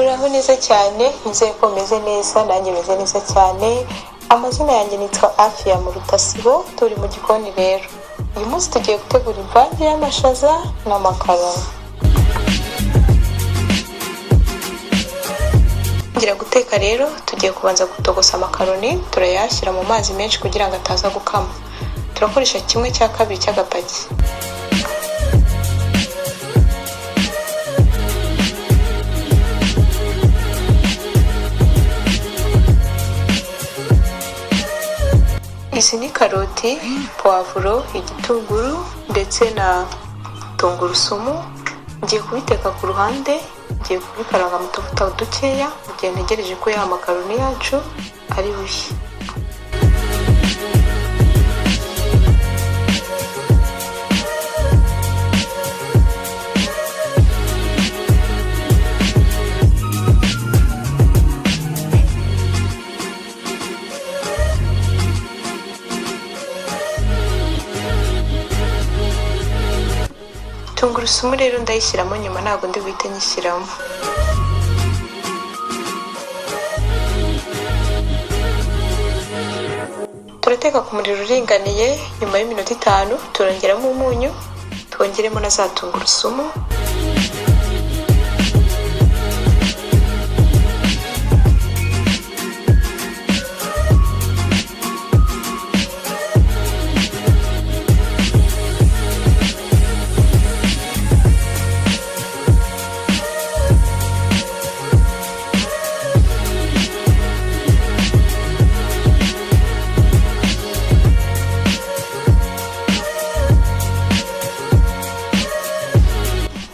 muraho neza cyane, nizeye ko meze neza, nanjye meze neza cyane. Amazina yanjye nitwa Afia mu Rutasibo, turi mu gikoni rero. Uyu munsi tugiye gutegura imvange y'amashaza n'amakaroni. Ngira guteka rero, tugiye kubanza gutogosa amakaroni, turayashyira mu mazi menshi kugira ngo ataza gukama. Turakoresha 1/2 cy'agapaki. Izi ni karoti, poivro, igitunguru ndetse na tungurusumu. Ngiye kubiteka ku ruhande, ngiye kubikaranga mu tuvuta dukeya igihe ntegereje ko ya makaroni yacu ari bushye. Tungurusumu rero ndayishyiramo nyuma, ntabwo ndi buhite nyishyiramo. Turateka ku muriro uringaniye, nyuma y'iminota 5 turongeramo umunyu, twongeremo na za tungurusumu.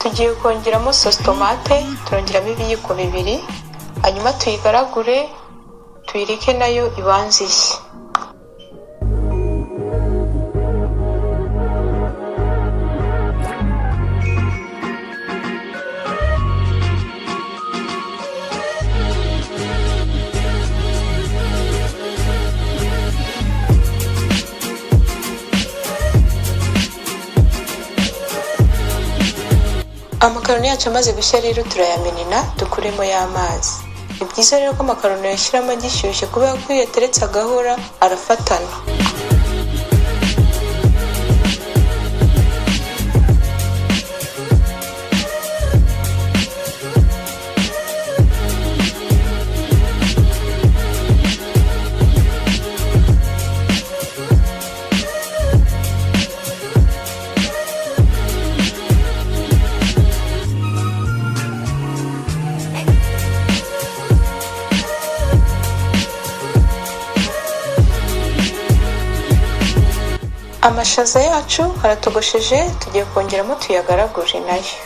Tugiye kongeramo sauce tomate, turongeramo ibiyiko 2, hanyuma tuyigaragure, tuyireke nayo ibanze ishye. Amakaroni yacu amaze gushya rero turayamenena, dukuremo y'amazi. Ni byiza rero ko amakaroni yashyiramo agishyushye kubera ko iyo yateretse agahora arafatana. Amashaza yacu aratogosheje, tugiye kongeramo tuyagaragure nayo.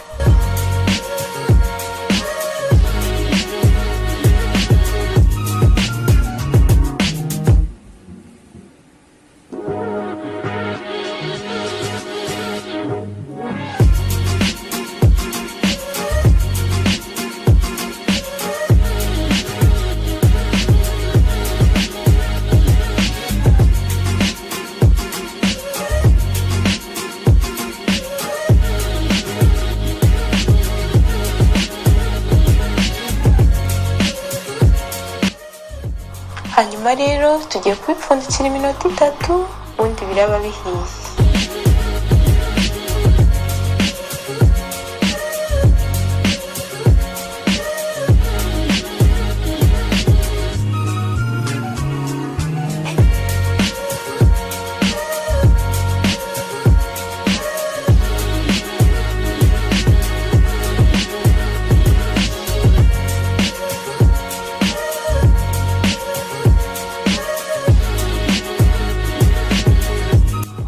Hanyuma rero tugiye kubipfundikira iminota 3, ubundi biraba bihiye.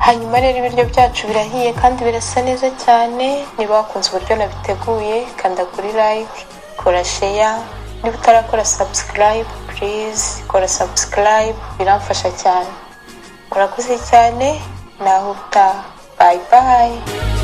Hanyuma rero ibiryo byacu birahiye kandi birasa neza cyane. Niba wakunze uburyo nabiteguye, kanda kuri like, kora share. Niba utarakora subscribe, please kora subscribe, biramfasha cyane. Murakoze cyane, naho utaha. Bye bye.